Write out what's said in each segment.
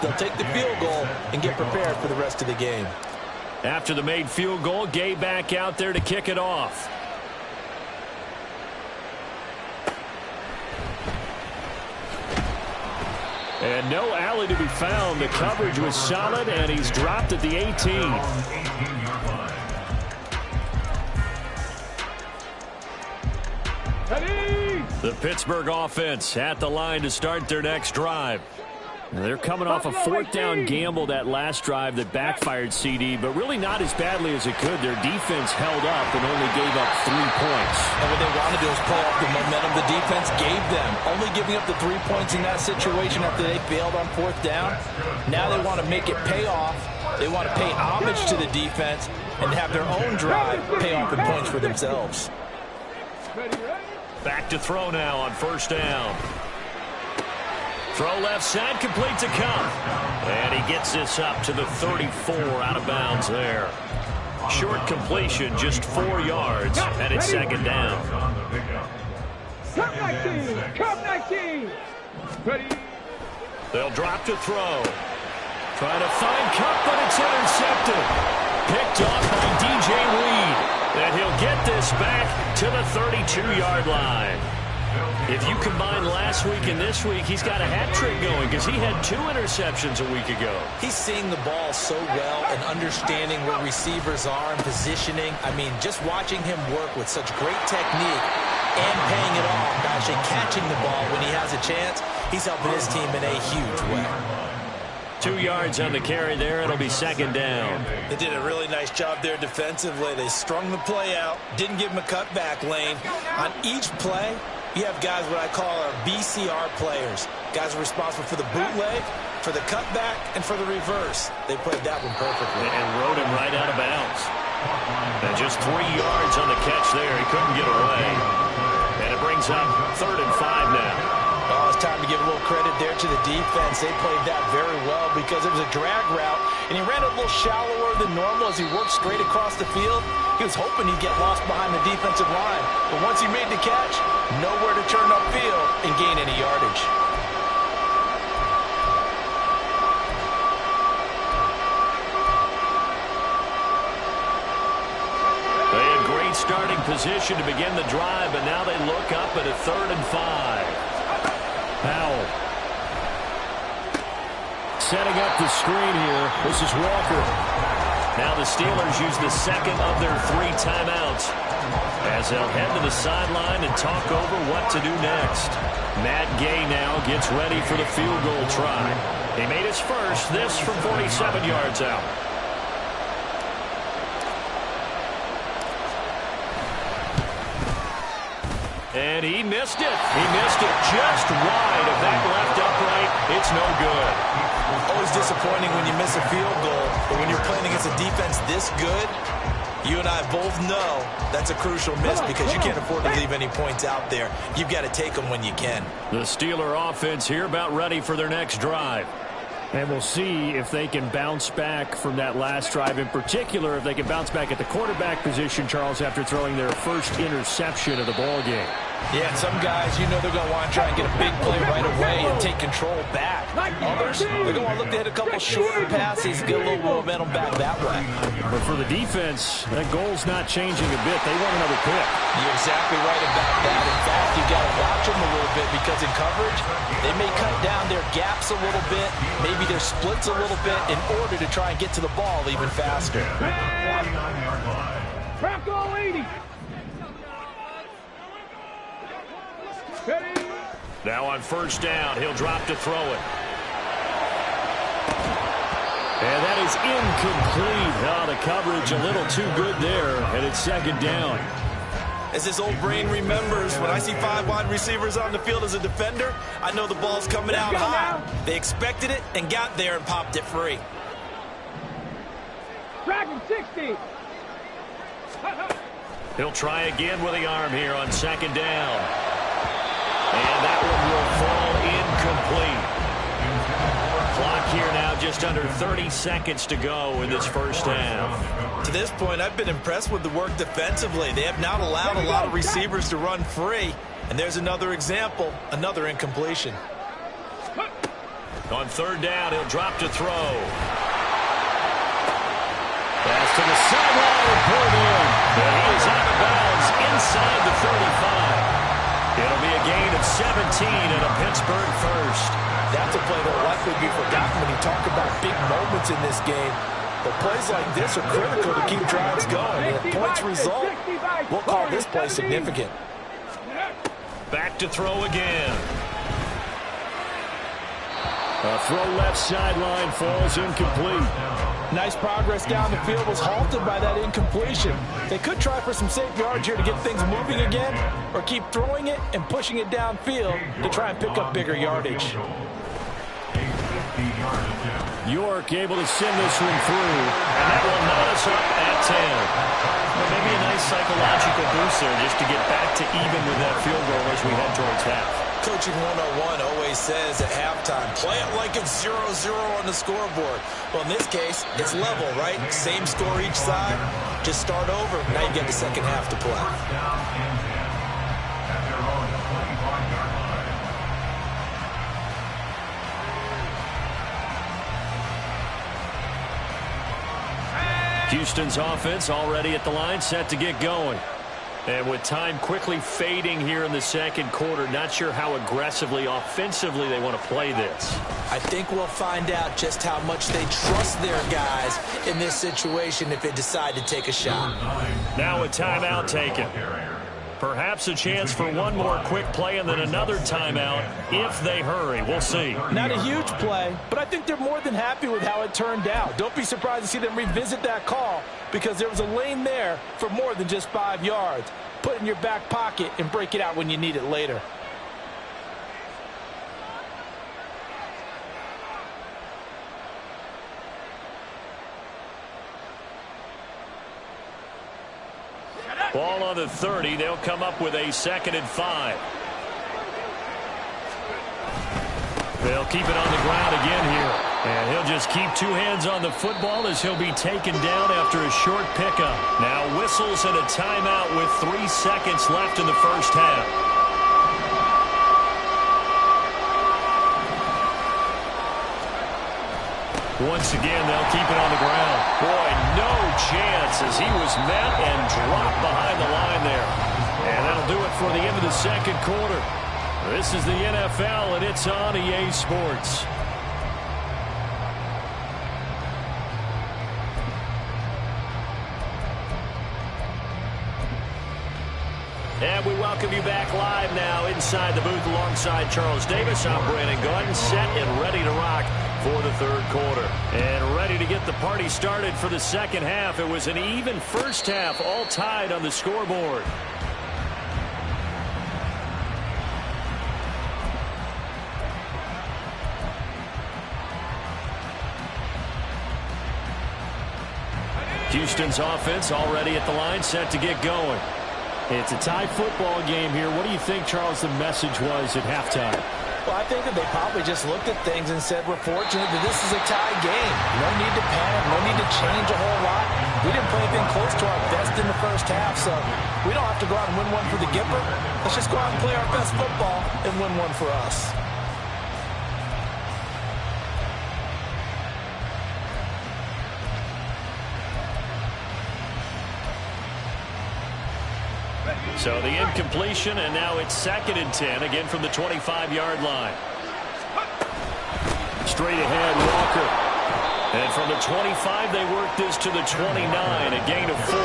They'll take the field goal and get prepared for the rest of the game. After the made field goal, Gay back out there to kick it off. And no alley to be found. The coverage was solid, and he's dropped at the 18. The Pittsburgh offense at the line to start their next drive. They're coming off a fourth down gamble that last drive that backfired, CD, but really not as badly as it could. Their defense held up and only gave up 3 points. And what they wanted to do was pull off the momentum the defense gave them. Only giving up the 3 points in that situation after they failed on fourth down. Now they want to make it pay off. They want to pay homage to the defense and have their own drive pay off in points for themselves. Back to throw now on first down. Throw left side, completes a cup. And he gets this up to the 34 out of bounds there. Short completion, just 4 yards, and it's second down. Cup 19! Cup 19! Ready? They'll drop to throw. Trying to find Cup, but it's intercepted. Picked off by DJ Reed. And he'll get this back to the 32-yard line. If you combine last week and this week, he's got a hat trick going because he had 2 interceptions a week ago. He's seeing the ball so well and understanding where receivers are and positioning. I mean, just watching him work with such great technique and paying it off, actually catching the ball when he has a chance, he's helping his team in a huge way. 2 yards on the carry there. It'll be second down. They did a really nice job there defensively. They strung the play out, didn't give him a cutback lane. On each play, you have guys what I call our BCR players. Guys are responsible for the bootleg, for the cutback, and for the reverse. They played that one perfectly. And rode him right out of bounds. And just 3 yards on the catch there. He couldn't get away. And it brings up 3rd and 5 now. Oh, it's time to give a little credit there to the defense. They played that very well because it was a drag route, and he ran a little shallower than normal as he worked straight across the field. He was hoping he'd get lost behind the defensive line, but once he made the catch, nowhere to turn upfield and gain any yardage. They had great starting position to begin the drive, but now they look up at a 3rd and 5. Powell. Setting up the screen here. This is Walker. Now the Steelers use the second of their 3 timeouts as they'll head to the sideline and talk over what to do next. Matt Gay now gets ready for the field goal try. He made his first, this from 47 yards out. And he missed it. He missed it just wide of that left upright. It's no good. Always disappointing when you miss a field goal, but when you're playing against a defense this good, you and I both know that's a crucial miss because you can't afford to leave any points out there. You've got to take them when you can. The Steeler offense here about ready for their next drive. And we'll see if they can bounce back from that last drive. In particular, if they can bounce back at the quarterback position, Charles, after throwing their first interception of the ball game. Yeah, and some guys, you know they're going to want to try and get a big play right away and take control back. Others, they're going to want to look to hit a couple shorter passes, get a little momentum back that way. But for the defense, that goal's not changing a bit. They want another pick. You're exactly right about that. In fact, you got to watch them a little bit because in coverage, they may cut down their gaps a little bit, maybe their splits a little bit in order to try and get to the ball even faster. Bronco 80. Now on first down, he'll drop to throw it. And that is incomplete. Oh, the coverage a little too good there, and it's second down. As this old brain remembers, when I see 5 wide receivers on the field as a defender, I know the ball's coming out high. They expected it and got there and popped it free. Dragon 60. He'll try again with the arm here on second down. And that one will fall incomplete. Clock here now just under 30 seconds to go in this first half. To this point, I've been impressed with the work defensively. They have not allowed a lot of receivers to run free. And there's another example, another incompletion. On third down, he'll drop to throw. Pass to the sideline and pulled in. And he is out of bounds inside the 35. It'll be a gain of 17 and a Pittsburgh first. That's a play that will likely be forgotten when you talk about big moments in this game. But plays like this are critical to keep drives going. And if points result, we'll call this play significant. Back to throw again. A throw left sideline falls incomplete. Nice progress down the field was halted by that incompletion. They could try for some safe yards here to get things moving again, or keep throwing it and pushing it downfield to try and pick up bigger yardage. York able to send this one through, and that will knot us up at 10. Well, maybe a nice psychological boost there just to get back to even with that field goal as we head towards half. Coaching 101 always says at halftime, play it like it's 0-0 on the scoreboard. Well, in this case, it's level, right? Same score each side. Just start over. Now you get the second half to play. Houston's offense already at the line, set to get going. And with time quickly fading here in the second quarter, not sure how aggressively, offensively they want to play this. I think we'll find out just how much they trust their guys in this situation if they decide to take a shot. Now a timeout taken. Perhaps a chance for one more quick play and then another timeout if they hurry. We'll see. Not a huge play, but I think they're more than happy with how it turned out. Don't be surprised to see them revisit that call because there was a lane there for more than just 5 yards. Put it in your back pocket and break it out when you need it later. Ball on the 30. They'll come up with a 2nd and 5. They'll keep it on the ground again here. And he'll just keep 2 hands on the football as he'll be taken down after a short pickup. Now whistles and a timeout with 3 seconds left in the first half. Once again, they'll keep it on the ground. Boy, no chance as he was met and dropped behind the line there. And that'll do it for the end of the second quarter. This is the NFL, and it's on EA Sports. And we welcome you back live now inside the booth alongside Charles Davis. I'm Brandon Gordon, set and ready to rock for the third quarter. And ready to get the party started for the second half. It was an even first half, all tied on the scoreboard. Houston's offense already at the line, set to get going. It's a tie football game here. What do you think, Charles, the message was at halftime? Well, I think that they probably just looked at things and said, we're fortunate that this is a tie game. No need to panic. No need to change a whole lot. We didn't play anything close to our best in the first half, so we don't have to go out and win one for the Gipper. Let's just go out and play our best football and win one for us. So the incompletion, and now it's 2nd and 10, again from the 25-yard line. Straight ahead, Walker. And from the 25, they work this to the 29, a gain of 4.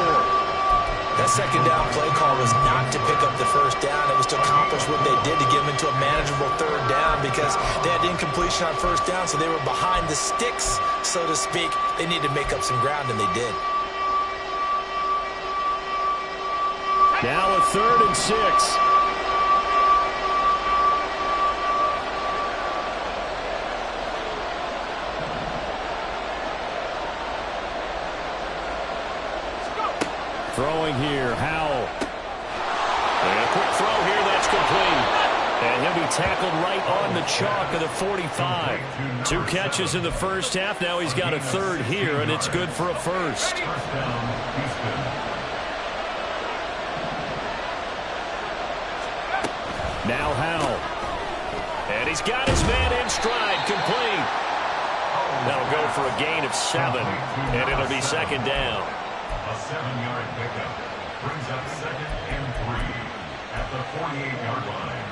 That second down play call was not to pick up the first down. It was to accomplish what they did to get them into a manageable third down because they had incompletion on first down, so they were behind the sticks, so to speak. They needed to make up some ground, and they did. Now a 3rd and 6. Throwing here, Howell. And a quick throw here, that's complete. And he'll be tackled right on the chalk of the 45. 2 catches in the first half. Now he's got a 3rd here, and it's good for a first. Now Howell. And he's got his man in stride, complete. That'll go for a gain of 7, and it'll be second down. A 7-yard pickup brings up 2nd and 3 at the 48-yard line.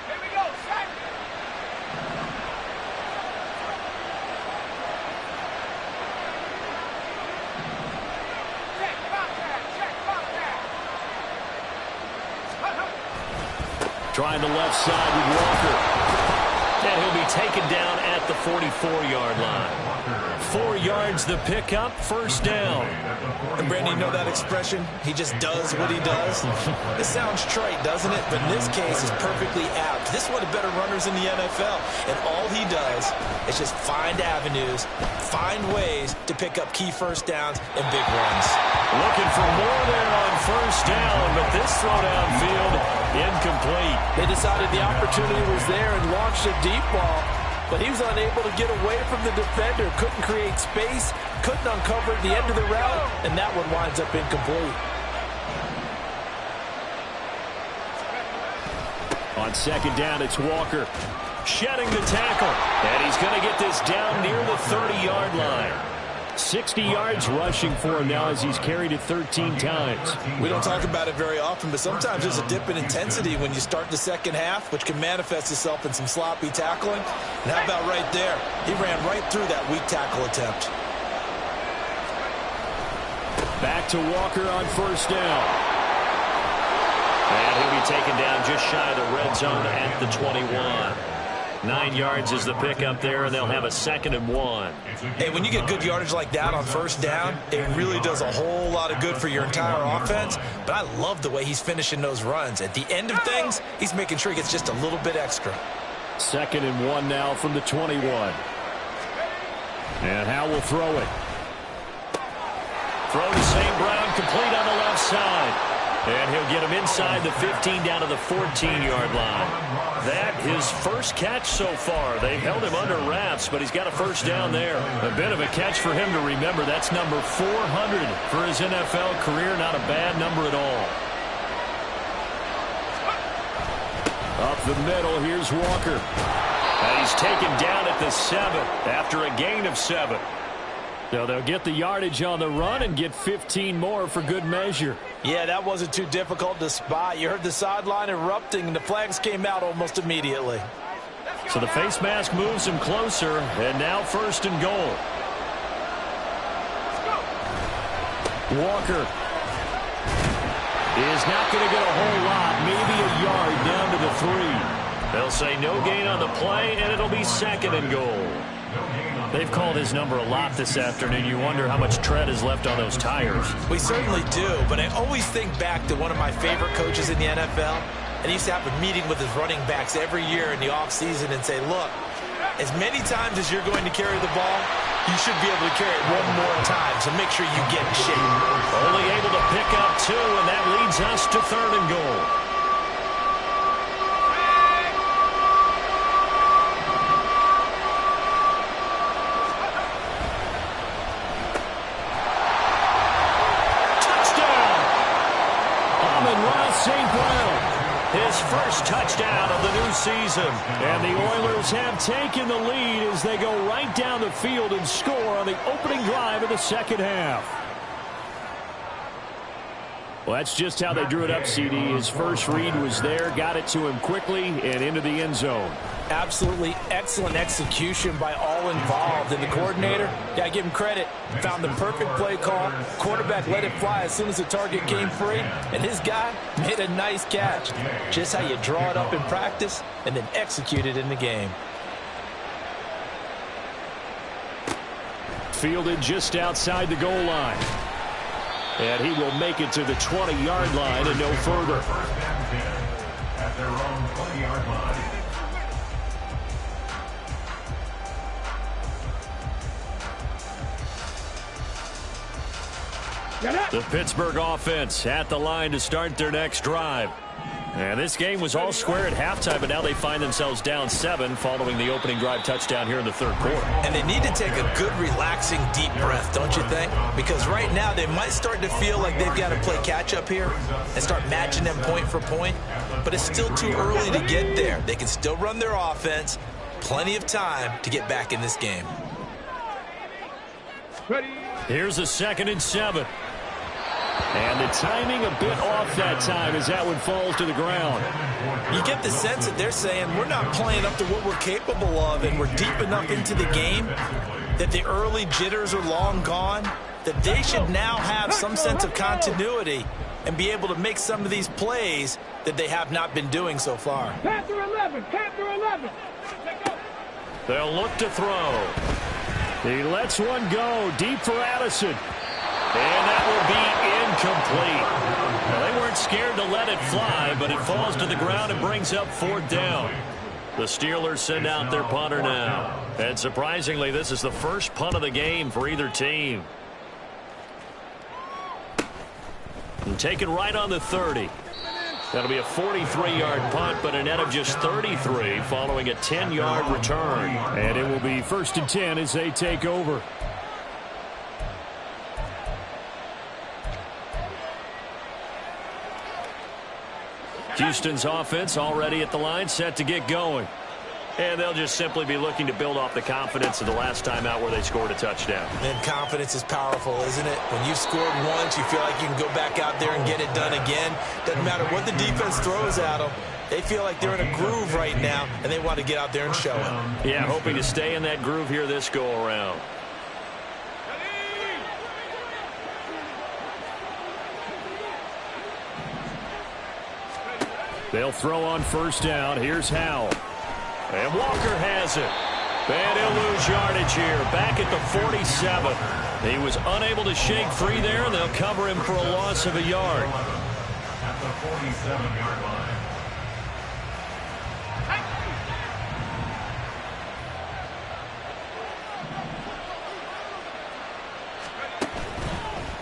Here we go, set. Check, contact, check, contact. Trying the left side with Walker. And he'll be taken down at the 44-yard line. 4 yards the pickup, first down. And Brandon, you know that expression? He just does what he does. It sounds trite, doesn't it? But in this case, it's perfectly apt. This is one of the better runners in the NFL. And all he does is just find avenues, find ways to pick up key first downs and big runs. Looking for more there on first down, but this throw downfield, incomplete. They decided the opportunity was there and launched a deep ball, but he was unable to get away from the defender, couldn't create space, couldn't uncover the end of the route, and that one winds up incomplete. On second down, it's Walker. Shedding the tackle, and he's going to get this down near the 30-yard line. 60 yards rushing for him now as he's carried it 13 times. We don't talk about it very often, but sometimes there's a dip in intensity when you start the second half, which can manifest itself in some sloppy tackling. And how about right there? He ran right through that weak tackle attempt. Back to Walker on first down. And he'll be taken down just shy of the red zone at the 21. 9 yards is the pickup there, and they'll have a 2nd and 1. Hey, when you get good yardage like that on first down, it really does a whole lot of good for your entire offense. But I love the way he's finishing those runs. At the end of things, he's making sure he gets just a little bit extra. 2nd and 1 now from the 21. And Howe will throw it. Throw to St. Brown, complete on the left side. And he'll get him inside the 15 down to the 14-yard line. That his first catch so far. They held him under wraps, but he's got a first down there. A bit of a catch for him to remember. That's number 400 for his NFL career. Not a bad number at all. Up the middle, here's Walker. And he's taken down at the 7 after a gain of 7. So they'll get the yardage on the run and get 15 more for good measure. Yeah, that wasn't too difficult to spot. You heard the sideline erupting, and the flags came out almost immediately. So the face mask moves him closer, and now 1st and goal. Walker is not going to get a whole lot, maybe a yard down to the 3. They'll say no gain on the play, and it'll be 2nd and goal. They've called his number a lot this afternoon. You wonder how much tread is left on those tires. We certainly do, but I always think back to one of my favorite coaches in the NFL, and he used to have a meeting with his running backs every year in the offseason and say, look, as many times as you're going to carry the ball, you should be able to carry it one more time, so make sure you get in shape. Only able to pick up 2, and that leads us to 3rd and goal. St. Brown, his first touchdown of the new season. And the Oilers have taken the lead as they go right down the field and score on the opening drive of the second half. Well, that's just how they drew it up, CD. His first read was there, got it to him quickly, and into the end zone. Absolutely excellent execution by all involved. And the coordinator, gotta give him credit, found the perfect play call. Quarterback let it fly as soon as the target came free, and his guy made a nice catch. Just how you draw it up in practice and then execute it in the game. Fielded just outside the goal line. And he will make it to the 20-yard line and no further. First and 10 at their own 20-yard line. The Pittsburgh offense at the line to start their next drive. And this game was all square at halftime, but now they find themselves down 7 following the opening drive touchdown here in the 3rd quarter. And they need to take a good, relaxing, deep breath, don't you think? Because right now they might start to feel like they've got to play catch-up here and start matching them point for point. But it's still too early to get there. They can still run their offense, plenty of time to get back in this game. Here's a 2nd and 7. And the timing a bit off that time as that one falls to the ground. You get the sense that they're saying we're not playing up to what we're capable of, and we're deep enough into the game that the early jitters are long gone, that they should now have some sense of continuity and be able to make some of these plays that they have not been doing so far. Panther 11, Panther 11. They'll look to throw. He lets one go deep for Addison. And that will be incomplete. Well, they weren't scared to let it fly, but it falls to the ground and brings up 4th down. The Steelers send out their punter now. And surprisingly, this is the first punt of the game for either team. And taken right on the 30. That'll be a 43-yard punt, but a net of just 33 following a 10-yard return. And it will be 1st and 10 as they take over. Houston's offense already at the line, set to get going. And they'll just simply be looking to build off the confidence of the last time out where they scored a touchdown. And confidence is powerful, isn't it? When you've scored once, you feel like you can go back out there and get it done again. Doesn't matter what the defense throws at them. They feel like they're in a groove right now, and they want to get out there and show it. Yeah, hoping to stay in that groove here this go-around. They'll throw on 1st down. Here's Howell. And Walker has it. And he'll lose yardage here. Back at the 47. He was unable to shake free there, and they'll cover him for a loss of a yard. At the 47-yard line.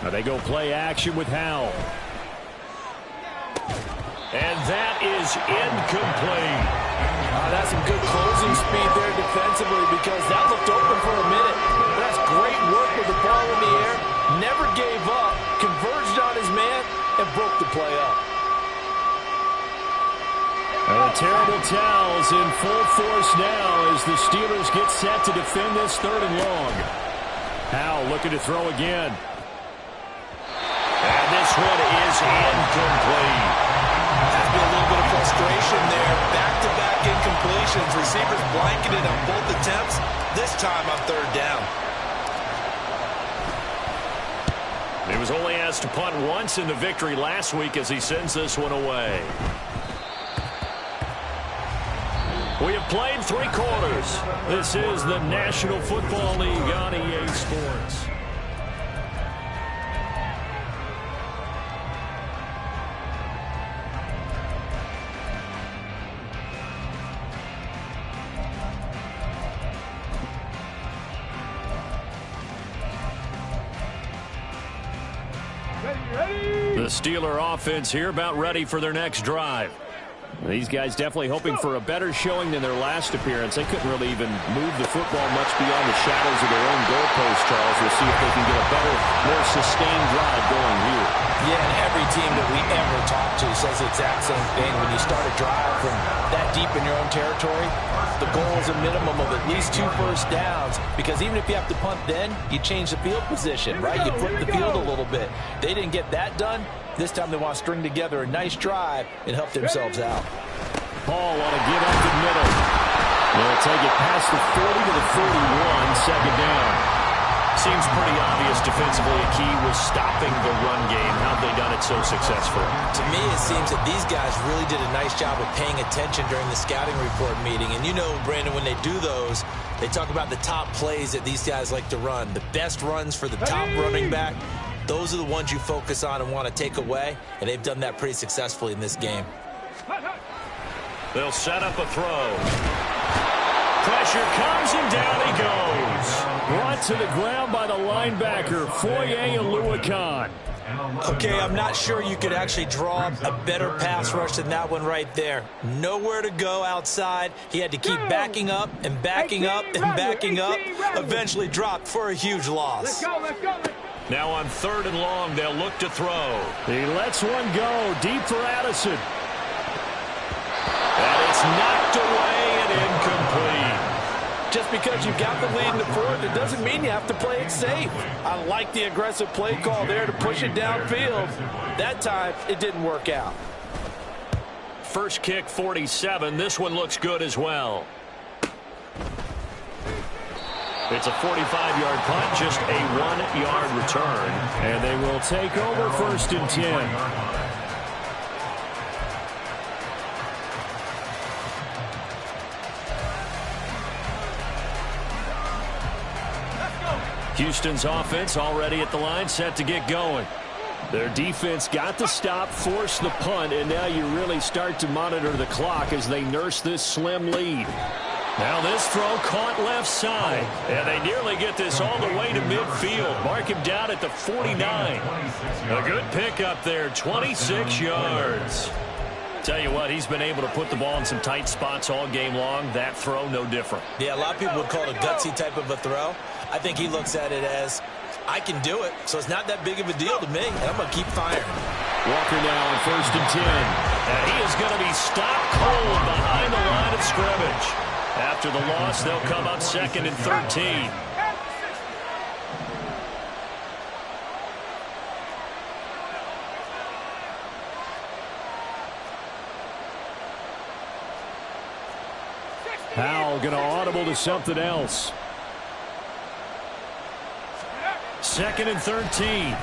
Now they go play action with Howell. And that is incomplete. That's some good closing speed there defensively, because that looked open for a minute. That's great work with the ball in the air. Never gave up, converged on his man, and broke the play up. And a terrible towels in full force now as the Steelers get set to defend this 3rd and long. Howell looking to throw again. And this one is incomplete. Has been a little bit of frustration there. Back-to-back incompletions. Receivers blanketed on both attempts. This time on 3rd down. He was only asked to punt once in the victory last week as he sends this one away. We have played 3 quarters. This is the National Football League on EA Sports. The Steeler offense here about ready for their next drive. These guys definitely hoping for a better showing than their last appearance. They couldn't really even move the football much beyond the shadows of their own goalpost, Charles. We'll see if they can get a better, more sustained drive going here. Yeah, and every team that we ever talk to says the exact same thing. When you start a drive from that deep in your own territory, the goal is a minimum of at least 2 first downs, because even if you have to punt then, you change the field position, right? You flip the field a little bit. They didn't get that done. This time they want to string together a nice drive and help themselves out. Paul on a give up the middle. They'll take it past the 40 to the 41, 2nd down. Seems pretty obvious defensively a key was stopping the run game. How have they done it so successfully? To me, it seems that these guys really did a nice job of paying attention during the scouting report meeting. And you know, Brandon, when they do those, they talk about the top plays that these guys like to run. The best runs for the top running back. Those are the ones you focus on and want to take away, and they've done that pretty successfully in this game. They'll set up a throw. Pressure comes, and down he goes. Brought to the ground by the linebacker, Foye Aluakon. Okay, I'm not sure you could actually draw a better pass rush than that one right there. Nowhere to go outside. He had to keep backing up and backing up and backing up. Eventually dropped for a huge loss. Let's go. Now on 3rd and long, they'll look to throw. He lets one go deep for Addison. And it's knocked away and incomplete. just because you've got the lead in the fourth, it doesn't mean you have to play it safe. I like the aggressive play call there to push it downfield. That time, it didn't work out. First kick, 47. This one looks good as well. It's a 45-yard punt, just a 1-yard return. And they will take over first and 10. Houston's offense already at the line, set to get going. Their defense got the stop, forced the punt, and now you really start to monitor the clock as they nurse this slim lead. Now this throw caught left side, and they nearly get this all the way to midfield. Mark him down at the 49. A good pickup there, 26 yards. Tell you what, he's been able to put the ball in some tight spots all game long. That throw, no different. Yeah, a lot of people would call it a gutsy type of a throw. I think he looks at it as, I can do it, so it's not that big of a deal to me, and I'm going to keep firing. Walker now on first and 10. And he is going to be stopped cold behind the line of scrimmage. After the loss, they'll come up second and 13. Powell going to audible to something else. Second and 13.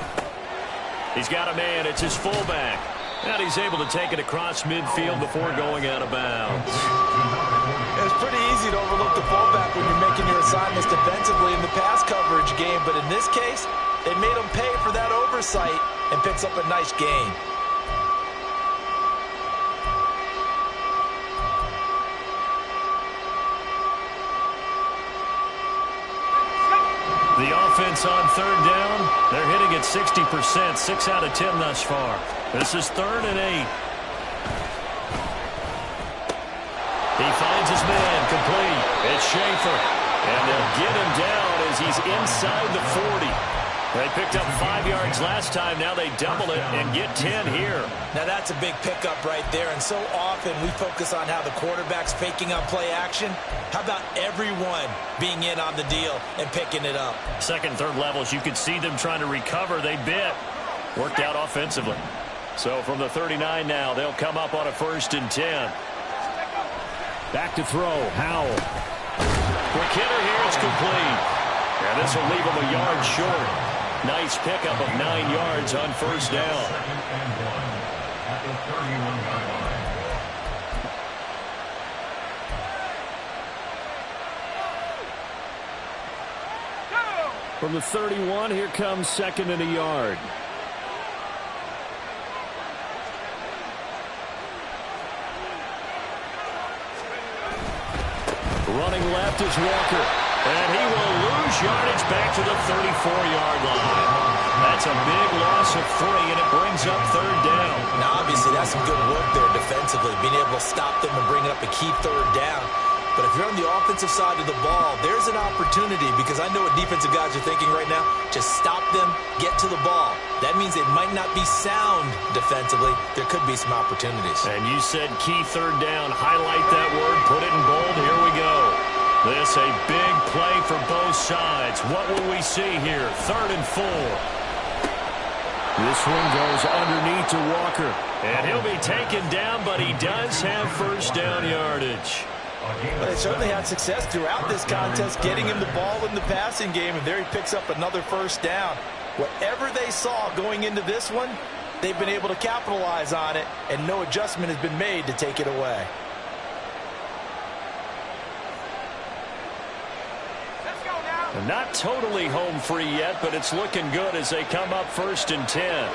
He's got a man. It's his fullback. And he's able to take it across midfield before going out of bounds. It's pretty easy to overlook the fullback when you're making your assignments defensively in the pass coverage game. But in this case, they made him pay for that oversight and picks up a nice gain. The offense on third down, they're hitting at 60%, 6 out of 10 thus far. This is 3rd and 8. He finds his man, complete. It's Schaefer. And they'll get him down as he's inside the 40. They picked up 5 yards last time. Now they double it and get 10 here. Now that's a big pickup right there. And so often we focus on how the quarterback's faking on play action. How about everyone being in on the deal and picking it up? Second, third levels, you could see them trying to recover. They bit. Worked out offensively. So from the 39 now, they'll come up on a 1st and 10. Back to throw, Howell. Quick hitter here, it's complete. And this will leave him a yard short. Nice pickup of 9 yards on first down. Second and 1 at the 31-yard line. From the 31, here comes 2nd and a yard. Running left is Walker. And he will lose yardage back to the 34-yard line. That's a big loss of 3, and it brings up 3rd down. Now, obviously, that's some good work there defensively, being able to stop them and bring up a key 3rd down. But if you're on the offensive side of the ball, there's an opportunity, because I know what defensive guys are thinking right now. Just stop them, get to the ball. That means it might not be sound defensively. There could be some opportunities. And you said key 3rd down. Highlight that word. Put it in bold. Here we go. This a big play for both sides. What will we see here? 3rd and 4. This one goes underneath to Walker. And he'll be taken down, but he does have first down yardage. But they certainly had success throughout this contest, getting him the ball in the passing game, and there he picks up another first down. Whatever they saw going into this one, they've been able to capitalize on it, and no adjustment has been made to take it away. Not totally home free yet, but it's looking good as they come up 1st and 10.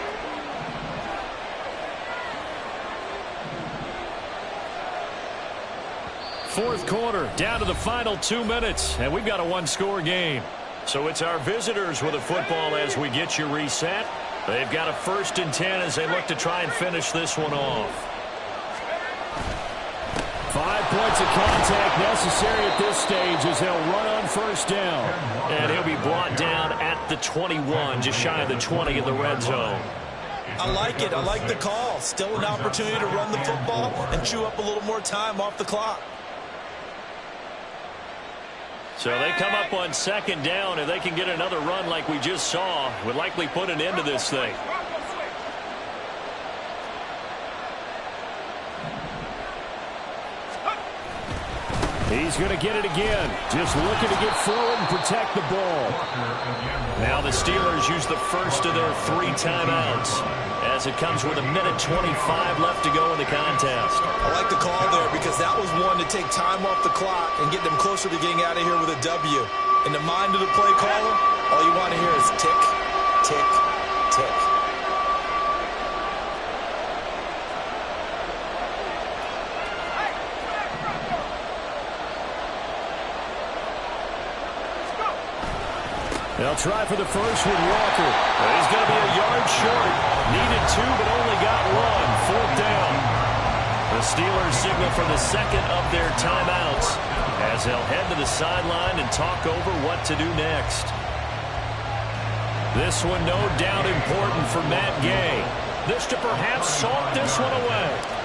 Fourth quarter, down to the final 2 minutes, and we've got a 1-score game. So it's our visitors with the football as we get you reset. They've got a 1st and 10 as they look to try and finish this one off. 5 points of contact necessary at this stage as he'll run on first down. And he'll be brought down at the 21, just shy of the 20 in the red zone. I like it. I like the call. Still an opportunity to run the football and chew up a little more time off the clock. So they come up on second down, and they can get another run like we just saw. Would likely put an end to this thing. He's going to get it again. Just looking to get forward and protect the ball. Now the Steelers use the first of their 3 timeouts as it comes with 1:25 left to go in the contest. I like the call there because that was one to take time off the clock and get them closer to getting out of here with a W. In the mind of the play caller, all you want to hear is tick, tick, tick. They'll try for the first with Walker. He's going to be a yard short. Needed 2, but only got 1. 4th down. The Steelers signal for the second of their timeouts as they'll head to the sideline and talk over what to do next. This one no doubt important for Matt Gay. This to perhaps salt this one away.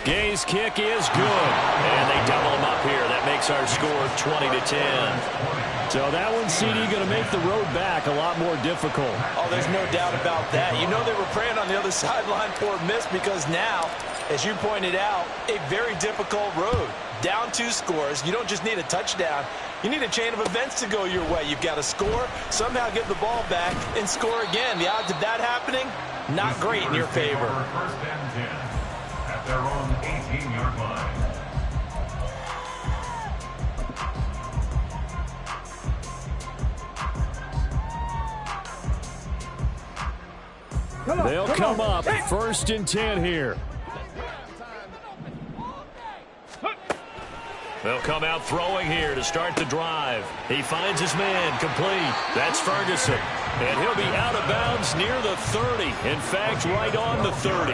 Gay's kick is good, and they double him up here. That makes our score 20-10. So that one, CD, going to make the road back a lot more difficult. Oh, there's no doubt about that. You know they were praying on the other sideline for a miss because now, as you pointed out, a very difficult road. Down 2 scores. You don't just need a touchdown. You need a chain of events to go your way. You've got to score, somehow get the ball back, and score again. The odds of that happening, not great in your favor. First and 10 at their own 18-yard line. They'll come up 1st and 10 here. They'll come out throwing here to start the drive. He finds his man complete. That's Ferguson. And he'll be out of bounds near the 30. In fact, right on the 30.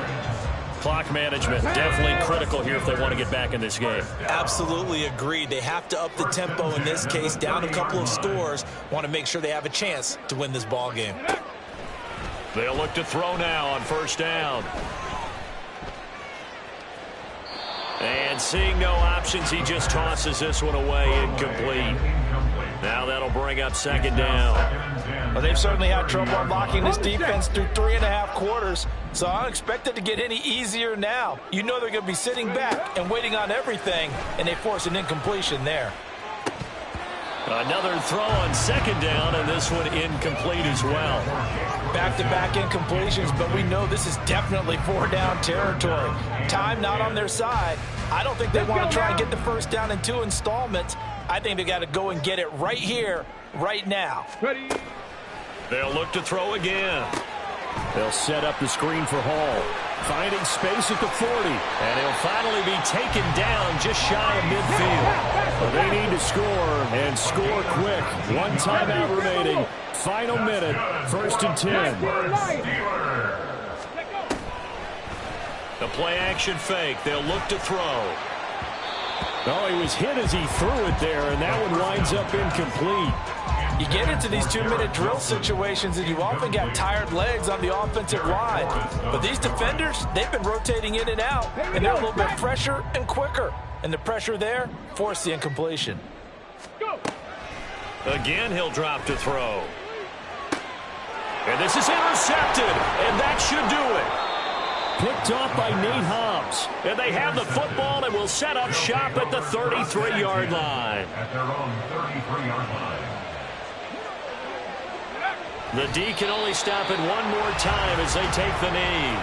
Clock management definitely critical here if they want to get back in this game. Absolutely agreed. They have to up the tempo in this case, down a couple of scores. Want to make sure they have a chance to win this ball game. They'll look to throw now on 1st down. And seeing no options, he just tosses this one away, incomplete. Now that'll bring up 2nd down. Well, they've certainly had trouble unlocking this defense through 3.5 quarters, so I don't expect it to get any easier now. You know they're going to be sitting back and waiting on everything, and they force an incompletion there. Another throw on 2nd down, and this one incomplete as well. Back-to-back incompletions, but we know this is definitely 4-down territory. Time not on their side. I don't think they want to try and get the 1st down in 2 installments. I think they got to go and get it right here, right now. Ready. They'll look to throw again. They'll set up the screen for Hall. Finding space at the 40. And he'll finally be taken down just shy of midfield. Well, they need to score, and score quick. 1 timeout remaining. Final minute, 1st and 10. The play action fake. They'll look to throw. Oh, he was hit as he threw it there, and that one winds up incomplete. You get into these 2-minute drill situations, and you often got tired legs on the offensive line. But these defenders, they've been rotating in and out, and they're a little bit fresher and quicker. And the pressure there forced the incompletion. Again, he'll drop to throw. And this is intercepted, and that should do it. Picked off by Nate Hobbs. And they have the football and will set up shop at the 33-yard line. At their own 33-yard line. The D can only stop it one more time as they take the knee.